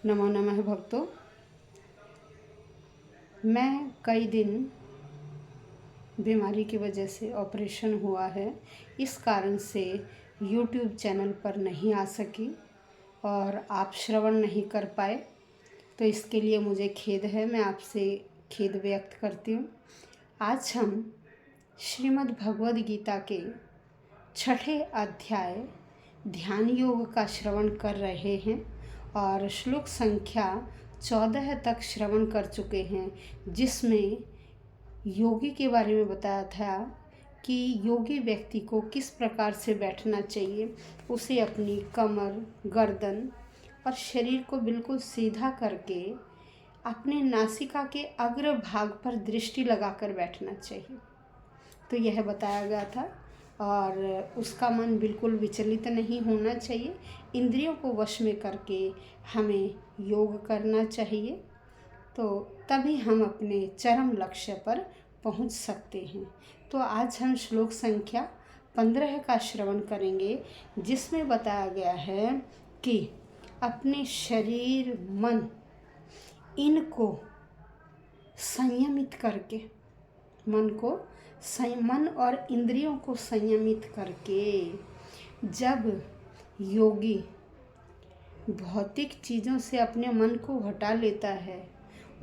नमो नमः भक्तों। मैं कई दिन बीमारी की वजह से ऑपरेशन हुआ है, इस कारण से YouTube चैनल पर नहीं आ सकी और आप श्रवण नहीं कर पाए, तो इसके लिए मुझे खेद है। मैं आपसे खेद व्यक्त करती हूँ। आज हम श्रीमद् भगवद गीता के 6ठे अध्याय ध्यान योग का श्रवण कर रहे हैं और श्लोक संख्या 14 तक श्रवण कर चुके हैं, जिसमें योगी के बारे में बताया था कि योगी व्यक्ति को किस प्रकार से बैठना चाहिए। उसे अपनी कमर, गर्दन और शरीर को बिल्कुल सीधा करके अपने नासिका के अग्र भाग पर दृष्टि लगाकर बैठना चाहिए, तो यह बताया गया था। और उसका मन बिल्कुल विचलित नहीं होना चाहिए। इंद्रियों को वश में करके हमें योग करना चाहिए, तो तभी हम अपने चरम लक्ष्य पर पहुंच सकते हैं। तो आज हम श्लोक संख्या 15 का श्रवण करेंगे, जिसमें बताया गया है कि अपने शरीर, मन, इनको संयमित करके, मन और इंद्रियों को संयमित करके जब योगी भौतिक चीज़ों से अपने मन को हटा लेता है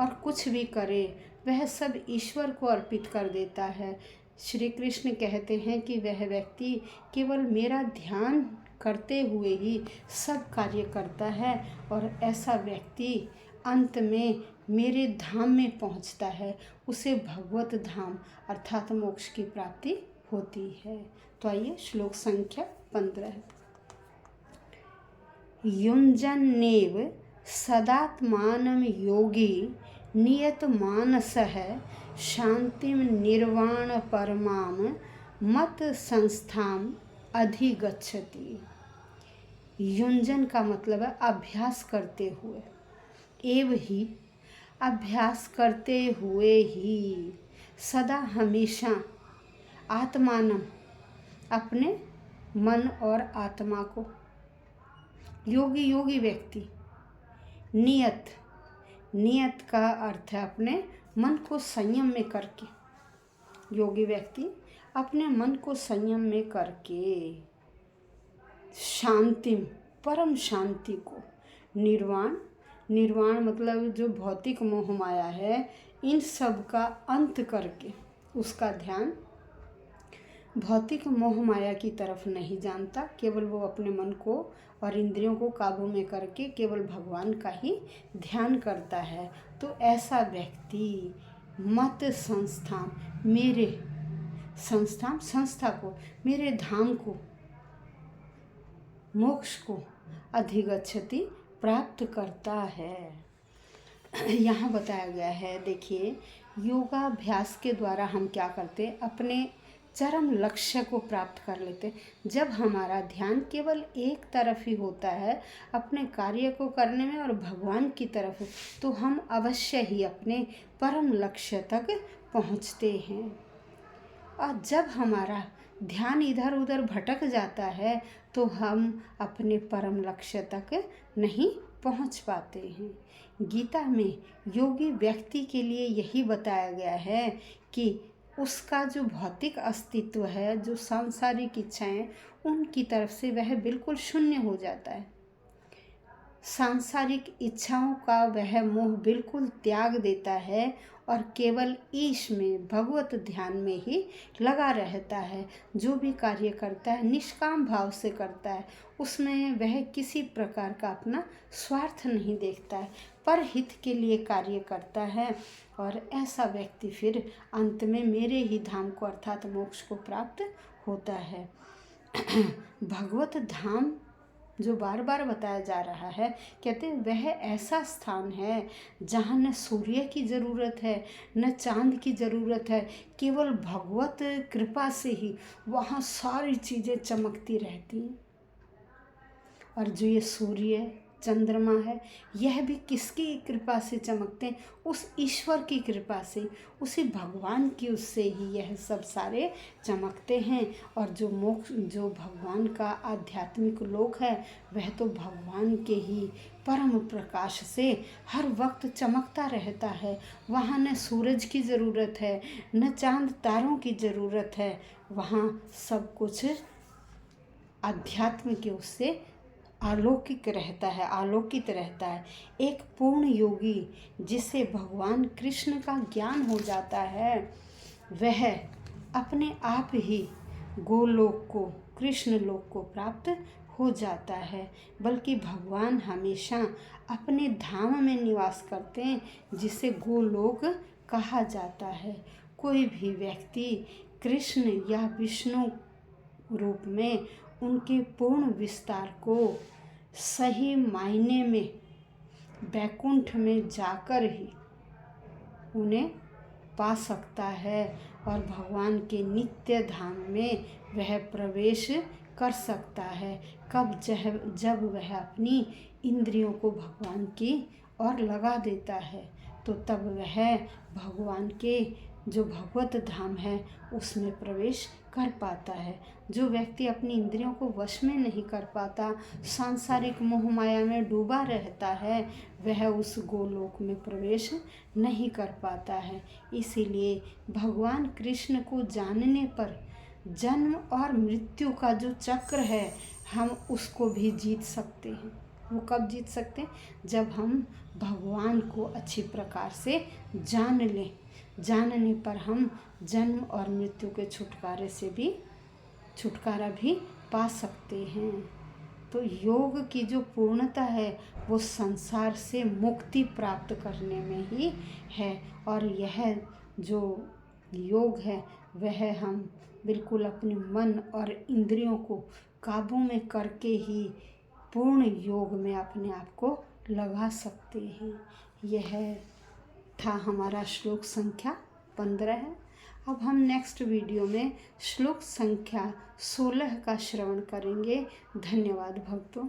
और कुछ भी करे वह सब ईश्वर को अर्पित कर देता है। श्री कृष्ण कहते हैं कि वह व्यक्ति केवल मेरा ध्यान करते हुए ही सब कार्य करता है और ऐसा व्यक्ति अंत में मेरे धाम में पहुंचता है, उसे भगवत धाम अर्थात मोक्ष की प्राप्ति होती है। तो आइए श्लोक संख्या 15। युञ्जन्नेव सदात्मानं योगी नियत मानसः शांतिं निर्वाण परमां मत संस्थाम अधिगच्छति। युंजन का मतलब है अभ्यास करते हुए, एव ही अभ्यास करते हुए ही, सदा हमेशा, आत्मानम अपने मन और आत्मा को, योगी व्यक्ति, नियत का अर्थ है अपने मन को संयम में करके, योगी व्यक्ति अपने मन को संयम में करके शांतिम परम शांति को, निर्वाण मतलब जो भौतिक मोह माया है, इन सब का अंत करके उसका ध्यान भौतिक मोह माया की तरफ नहीं जानता, केवल वो अपने मन को और इंद्रियों को काबू में करके केवल भगवान का ही ध्यान करता है। तो ऐसा व्यक्ति मत संस्था, मेरे संस्था को, मेरे धाम को, मोक्ष को अधिगच्छति प्राप्त करता है। यहाँ बताया गया है, देखिए, योगाभ्यास के द्वारा हम क्या करते हैं, अपने चरम लक्ष्य को प्राप्त कर लेते हैं। जब हमारा ध्यान केवल एक तरफ ही होता है, अपने कार्य को करने में और भगवान की तरफ, तो हम अवश्य ही अपने परम लक्ष्य तक पहुँचते हैं। और जब हमारा ध्यान इधर उधर भटक जाता है तो हम अपने परम लक्ष्य तक नहीं पहुंच पाते हैं। गीता में योगी व्यक्ति के लिए यही बताया गया है कि उसका जो भौतिक अस्तित्व है, जो सांसारिक इच्छाएं, उनकी तरफ से वह बिल्कुल शून्य हो जाता है। सांसारिक इच्छाओं का वह मोह बिल्कुल त्याग देता है और केवल ईश में, भगवत ध्यान में ही लगा रहता है। जो भी कार्य करता है निष्काम भाव से करता है, उसमें वह किसी प्रकार का अपना स्वार्थ नहीं देखता है, पर हित के लिए कार्य करता है। और ऐसा व्यक्ति फिर अंत में मेरे ही धाम को अर्थात मोक्ष को प्राप्त होता है। भगवत धाम जो बार बार बताया जा रहा है, कहते हैं वह ऐसा स्थान है जहाँ न सूर्य की ज़रूरत है, न चांद की ज़रूरत है, केवल भगवत कृपा से ही वहाँ सारी चीज़ें चमकती रहती हैं। और जो ये सूर्य, चंद्रमा है, यह भी किसकी कृपा से चमकते हैं, उस ईश्वर की कृपा से, उसी भगवान की उससे ही यह सब सारे चमकते हैं। और जो मोक्ष, जो भगवान का आध्यात्मिक लोक है, वह तो भगवान के ही परम प्रकाश से हर वक्त चमकता रहता है। वहाँ न सूरज की ज़रूरत है, न चांद तारों की ज़रूरत है। वहाँ सब कुछ अध्यात्म के उससे आलोकित रहता है। एक पूर्ण योगी जिसे भगवान कृष्ण का ज्ञान हो जाता है, वह अपने आप ही गोलोक को, कृष्ण लोक को प्राप्त हो जाता है। बल्कि भगवान हमेशा अपने धाम में निवास करते हैं, जिसे गोलोक कहा जाता है। कोई भी व्यक्ति कृष्ण या विष्णु रूप में उनके पूर्ण विस्तार को सही मायने में वैकुंठ में जाकर ही उन्हें पा सकता है और भगवान के नित्य धाम में वह प्रवेश कर सकता है। जब वह अपनी इंद्रियों को भगवान की ओर लगा देता है, तो तब वह भगवान के जो भगवत धाम है उसमें प्रवेश कर पाता है। जो व्यक्ति अपनी इंद्रियों को वश में नहीं कर पाता, सांसारिक मोह माया में डूबा रहता है, वह उस गोलोक में प्रवेश नहीं कर पाता है। इसीलिए भगवान कृष्ण को जानने पर जन्म और मृत्यु का जो चक्र है, हम उसको भी जीत सकते हैं। वो कब जीत सकते हैं? जब हम भगवान को अच्छी प्रकार से जान लें। जानने पर हम जन्म और मृत्यु के छुटकारा भी पा सकते हैं। तो योग की जो पूर्णता है वो संसार से मुक्ति प्राप्त करने में ही है। और यह जो योग है वह हम बिल्कुल अपने मन और इंद्रियों को काबू में करके ही पूर्ण योग में अपने आप को लगा सकते हैं। यह था हमारा श्लोक संख्या 15 है। अब हम नेक्स्ट वीडियो में श्लोक संख्या 16 का श्रवण करेंगे। धन्यवाद भक्तों।